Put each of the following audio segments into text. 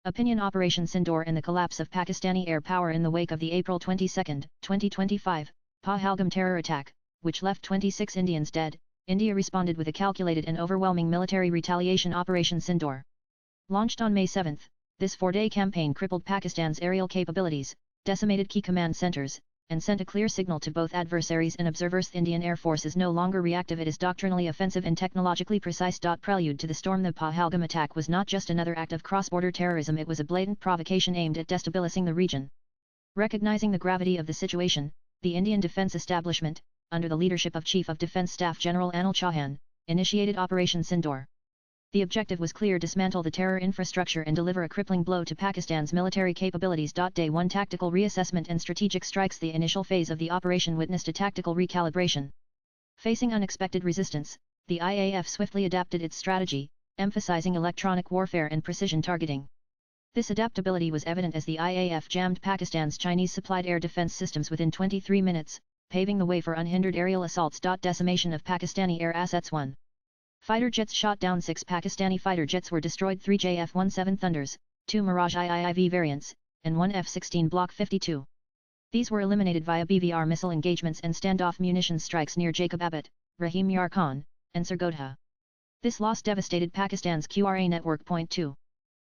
Opinion Operation Sindoor and the collapse of Pakistani air power in the wake of the April 22, 2025, Pahalgam terror attack, which left 26 Indians dead, India responded with a calculated and overwhelming military retaliation Operation Sindoor. Launched on May 7, this four-day campaign crippled Pakistan's aerial capabilities, decimated key command centers, and sent a clear signal to both adversaries and observers: the Indian Air Force is no longer reactive, it is doctrinally offensive and technologically precise. Prelude to the storm, the Pahalgam attack was not just another act of cross-border terrorism, it was a blatant provocation aimed at destabilizing the region. Recognizing the gravity of the situation, the Indian Defence Establishment, under the leadership of Chief of Defence Staff General Anil Chauhan, initiated Operation Sindoor. The objective was clear: dismantle the terror infrastructure and deliver a crippling blow to Pakistan's military capabilities. Day 1 Tactical reassessment and strategic strikes. The initial phase of the operation witnessed a tactical recalibration. Facing unexpected resistance, the IAF swiftly adapted its strategy, emphasizing electronic warfare and precision targeting. This adaptability was evident as the IAF jammed Pakistan's Chinese-supplied air defense systems within 23 minutes, paving the way for unhindered aerial assaults. Decimation of Pakistani air assets. 1. Fighter jets shot down. 6 Pakistani fighter jets were destroyed. 3 JF-17 Thunders, 2 Mirage IIIV variants, and 1 F-16 Block 52. These were eliminated via BVR missile engagements and standoff munitions strikes near Jacobabad, Rahim Yar Khan, and Sargodha. This loss devastated Pakistan's QRA network. 2.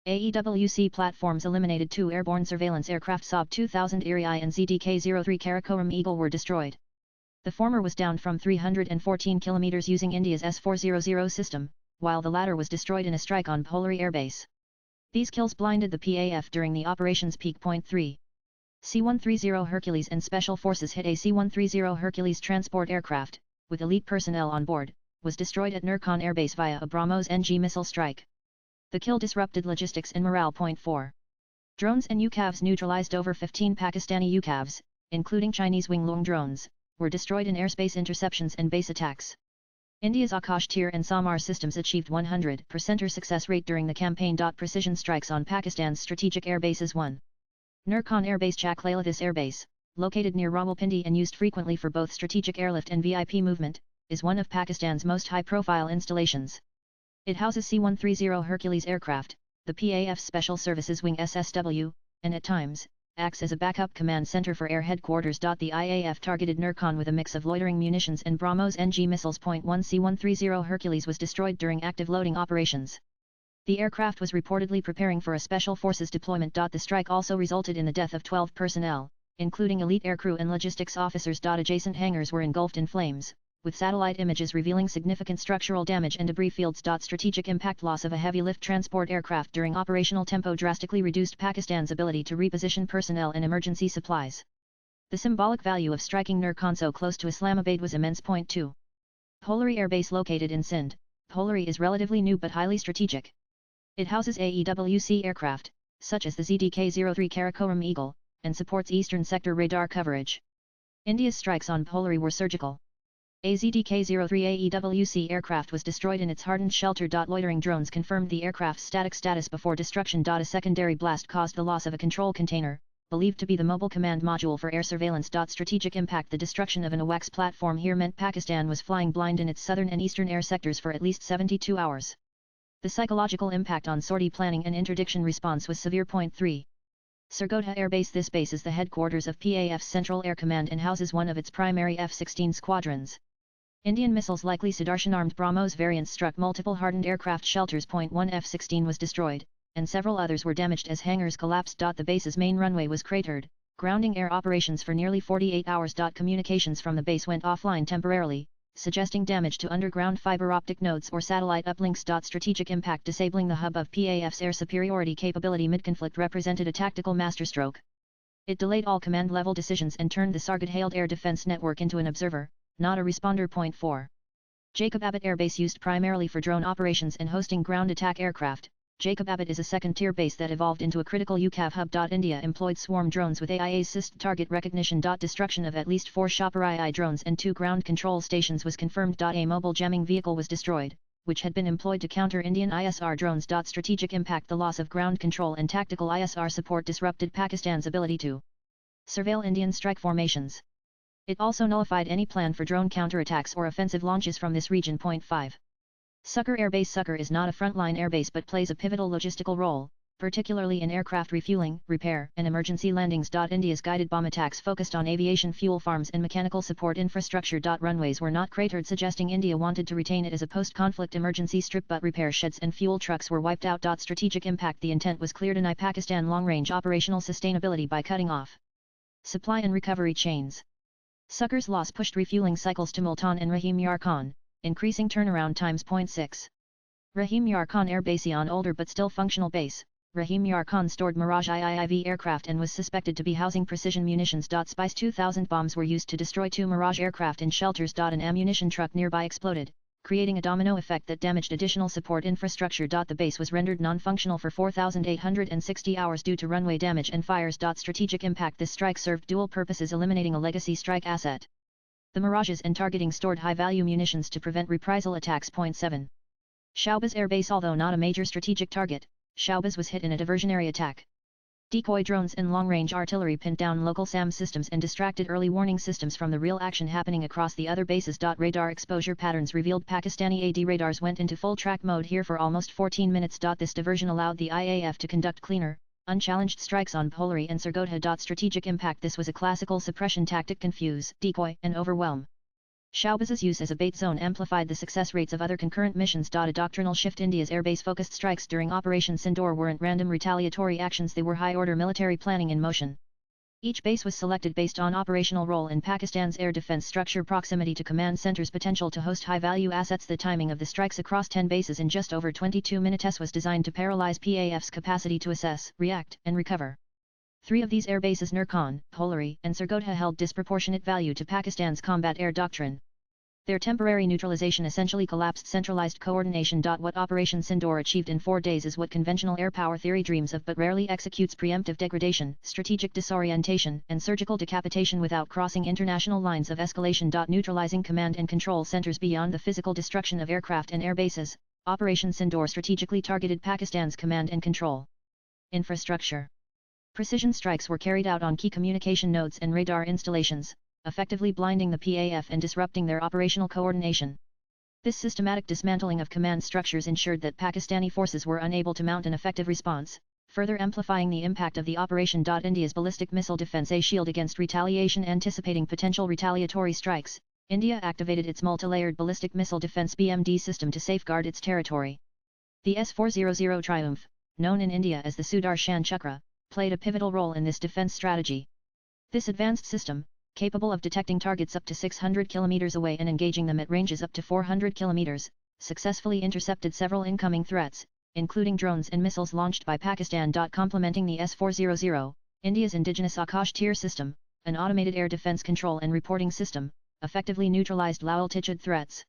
AEWC platforms eliminated. 2 airborne surveillance aircraft Saab 2000 Iri and ZDK-03 Karakoram Eagle were destroyed. The former was downed from 314 km using India's S-400 system, while the latter was destroyed in a strike on Polari Air Base. These kills blinded the PAF during the operation's peak. 3. C-130 Hercules and Special Forces hit a C-130 Hercules transport aircraft, with elite personnel on board, was destroyed at Nurkan Air Base via a BrahMos NG missile strike. The kill disrupted logistics and morale. 4. Drones and UCAVs neutralized. Over 15 Pakistani UCAVs, including Chinese Winglong drones, were destroyed in airspace interceptions and base attacks. India's Akash Tir and Samar systems achieved 100% success rate during the campaign. Precision strikes on Pakistan's strategic air bases. 1. Nurkan Air Base Chaklala. This air base, located near Rawalpindi and used frequently for both strategic airlift and VIP movement, is one of Pakistan's most high-profile installations. It houses C-130 Hercules aircraft, the PAF's Special Services Wing SSW, and at times, acts as a backup command center for air headquarters. The IAF targeted Nurkan with a mix of loitering munitions and BrahMos NG missiles. 1 C-130 Hercules was destroyed during active loading operations. The aircraft was reportedly preparing for a special forces deployment. The strike also resulted in the death of 12 personnel, including elite aircrew and logistics officers. Adjacent hangars were engulfed in flames, with satellite images revealing significant structural damage and debris fields. Strategic impact: loss of a heavy lift transport aircraft during operational tempo drastically reduced Pakistan's ability to reposition personnel and emergency supplies. The symbolic value of striking Nurkan so close to Islamabad was immense. 2. Polari Air Base located in Sindh. Polari is relatively new but highly strategic. It houses AEWC aircraft, such as the ZDK-03 Karakoram Eagle, and supports eastern sector radar coverage. India's strikes on Polari were surgical. A ZDK-03 AEWC aircraft was destroyed in its hardened shelter. Loitering drones confirmed the aircraft's static status before destruction. A secondary blast caused the loss of a control container, believed to be the mobile command module for air surveillance. Strategic impact: the destruction of an AWACS platform here meant Pakistan was flying blind in its southern and eastern air sectors for at least 72 hours. The psychological impact on sortie planning and interdiction response was severe. 3. Sargodha Air Base. This base is the headquarters of PAF's Central Air Command and houses one of its primary F-16 squadrons. Indian missiles likely Sudarshan-armed BrahMos variants struck multiple hardened aircraft shelters. 1 F-16 was destroyed, and several others were damaged as hangars collapsed. The base's main runway was cratered, grounding air operations for nearly 48 hours. Communications from the base went offline temporarily, suggesting damage to underground fiber optic nodes or satellite uplinks. Strategic impact: disabling the hub of PAF's air superiority capability mid-conflict represented a tactical masterstroke. It delayed all command-level decisions and turned the Sargodha air defense network into an observer, not a responder. 4. Jacobabad Air Base used primarily for drone operations and hosting ground attack aircraft. Jacobabad is a second-tier base that evolved into a critical UCAV hub. India employed swarm drones with AI-assist target recognition. Destruction of at least 4 Chopper II drones and 2 ground control stations was confirmed. A mobile jamming vehicle was destroyed, which had been employed to counter Indian ISR drones. Strategic impact: the loss of ground control and tactical ISR support disrupted Pakistan's ability to surveil Indian strike formations. It also nullified any plan for drone counterattacks or offensive launches from this region. 5. Succor Air Base. Succor is not a frontline airbase but plays a pivotal logistical role, particularly in aircraft refueling, repair, and emergency landings. India's guided bomb attacks focused on aviation fuel farms and mechanical support infrastructure. Runways were not cratered, suggesting India wanted to retain it as a post-conflict emergency strip, but repair sheds and fuel trucks were wiped out. Strategic impact: the intent was clear: deny Pakistan long-range operational sustainability by cutting off supply and recovery chains. Sucker's loss pushed refueling cycles to Multan and Rahim Yar Khan, increasing turnaround times. 0.6. Rahim Yar Khan Air Base, an older but still functional base. Rahim Yar Khan stored Mirage IIIV aircraft and was suspected to be housing precision munitions. Spice 2000 bombs were used to destroy 2 Mirage aircraft in shelters. An ammunition truck nearby exploded, creating a domino effect that damaged additional support infrastructure. The base was rendered non-functional for 4,860 hours due to runway damage and fires. Strategic impact: this strike served dual purposes, eliminating a legacy strike asset, the Mirages, and targeting stored high-value munitions to prevent reprisal attacks. 0.7. Shaubaz Air Base: although not a major strategic target, Shaubaz was hit in a diversionary attack. Decoy drones and long-range artillery pinned down local SAM systems and distracted early warning systems from the real action happening across the other bases. Radar exposure patterns revealed Pakistani AD radars went into full track mode here for almost 14 minutes. This diversion allowed the IAF to conduct cleaner, unchallenged strikes on Polari and Surgodha. Strategic impact: this was a classical suppression tactic: confuse, decoy, and overwhelm. Shaubaz's use as a bait zone amplified the success rates of other concurrent missions. A doctrinal shift: India's airbase-focused strikes during Operation Sindoor weren't random retaliatory actions, they were high-order military planning in motion. Each base was selected based on operational role in Pakistan's air defense structure, proximity to command centers, potential to host high-value assets. The timing of the strikes across 10 bases in just over 22 minutes was designed to paralyze PAF's capacity to assess, react, and recover. 3 of these air bases, Nur Khan, Polari, and Surgodha, held disproportionate value to Pakistan's combat air doctrine. Their temporary neutralization essentially collapsed centralized coordination. What Operation Sindoor achieved in 4 days is what conventional air power theory dreams of but rarely executes: preemptive degradation, strategic disorientation, and surgical decapitation without crossing international lines of escalation. Neutralizing command and control centers beyond the physical destruction of aircraft and air bases, Operation Sindoor strategically targeted Pakistan's command and control infrastructure. Precision strikes were carried out on key communication nodes and radar installations, effectively blinding the PAF and disrupting their operational coordination. This systematic dismantling of command structures ensured that Pakistani forces were unable to mount an effective response, further amplifying the impact of the operation. India's ballistic missile defense: a shield against retaliation. Anticipating potential retaliatory strikes, India activated its multi-layered ballistic missile defense (BMD) system to safeguard its territory. The S-400 Triumph, known in India as the Sudarshan Chakra, played a pivotal role in this defense strategy. This advanced system, capable of detecting targets up to 600 km away and engaging them at ranges up to 400 km, successfully intercepted several incoming threats, including drones and missiles launched by Pakistan. Complementing the S-400, India's indigenous Akash Tir system, an automated air defense control and reporting system, effectively neutralized low-altitude threats.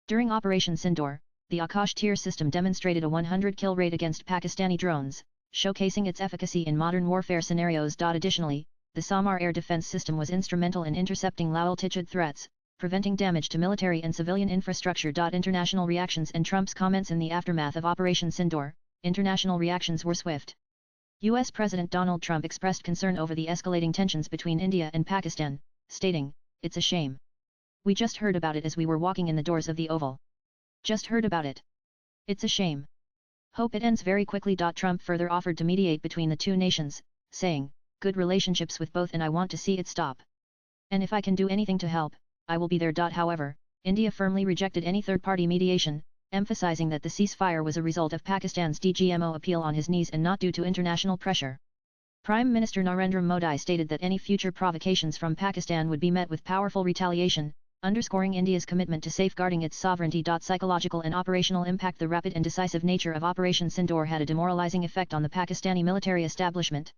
During Operation Sindoor, the Akash Tir system demonstrated a 100 kill rate against Pakistani drones, showcasing its efficacy in modern warfare scenarios. Additionally, the Samar air defense system was instrumental in intercepting low-altitude threats, preventing damage to military and civilian infrastructure. International reactions and Trump's comments in the aftermath of Operation Sindoor: international reactions were swift. U.S. President Donald Trump expressed concern over the escalating tensions between India and Pakistan, stating, "It's a shame. We just heard about it as we were walking in the doors of the Oval. Just heard about it. It's a shame. Hope it ends very quickly." Trump further offered to mediate between the two nations, saying, "Good relationships with both and I want to see it stop. And if I can do anything to help, I will be there." However, India firmly rejected any third-party mediation, emphasizing that the ceasefire was a result of Pakistan's DGMO appeal on his knees and not due to international pressure. Prime Minister Narendra Modi stated that any future provocations from Pakistan would be met with powerful retaliation, underscoring India's commitment to safeguarding its sovereignty. Psychological and operational impact: the rapid and decisive nature of Operation Sindoor had a demoralizing effect on the Pakistani military establishment.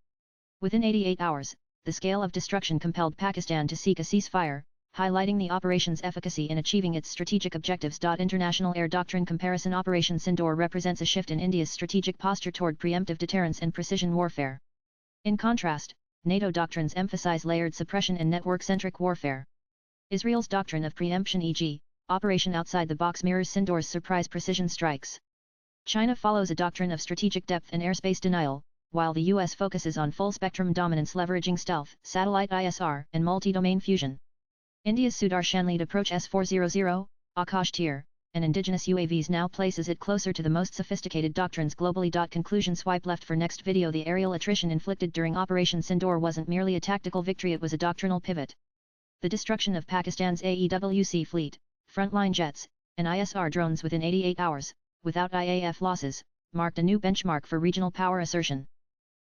Within 88 hours, the scale of destruction compelled Pakistan to seek a ceasefire, highlighting the operation's efficacy in achieving its strategic objectives. International air doctrine comparison: Operation Sindoor represents a shift in India's strategic posture toward preemptive deterrence and precision warfare. In contrast, NATO doctrines emphasize layered suppression and network-centric warfare. Israel's doctrine of preemption, e.g., Operation Outside the Box, mirrors Sindoor's surprise precision strikes. China follows a doctrine of strategic depth and airspace denial, while the US focuses on full-spectrum dominance, leveraging stealth, satellite ISR, and multi-domain fusion. India's Sudarshan lead approach: S-400, Akash Tir, and indigenous UAVs now places it closer to the most sophisticated doctrines globally. Conclusion. Swipe left for next video. The aerial attrition inflicted during Operation Sindoor wasn't merely a tactical victory, it was a doctrinal pivot. The destruction of Pakistan's AEWC fleet, frontline jets, and ISR drones within 88 hours, without IAF losses, marked a new benchmark for regional power assertion.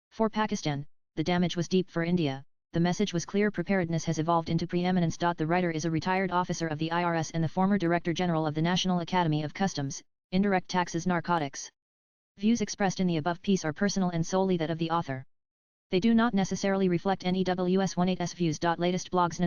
For Pakistan, the damage was deep. For India, the message was clear: preparedness has evolved into preeminence. The writer is a retired officer of the IRS and the former Director General of the National Academy of Customs, Indirect Taxes Narcotics. Views expressed in the above piece are personal and solely that of the author. They do not necessarily reflect NEWS18's views. Latest blogs.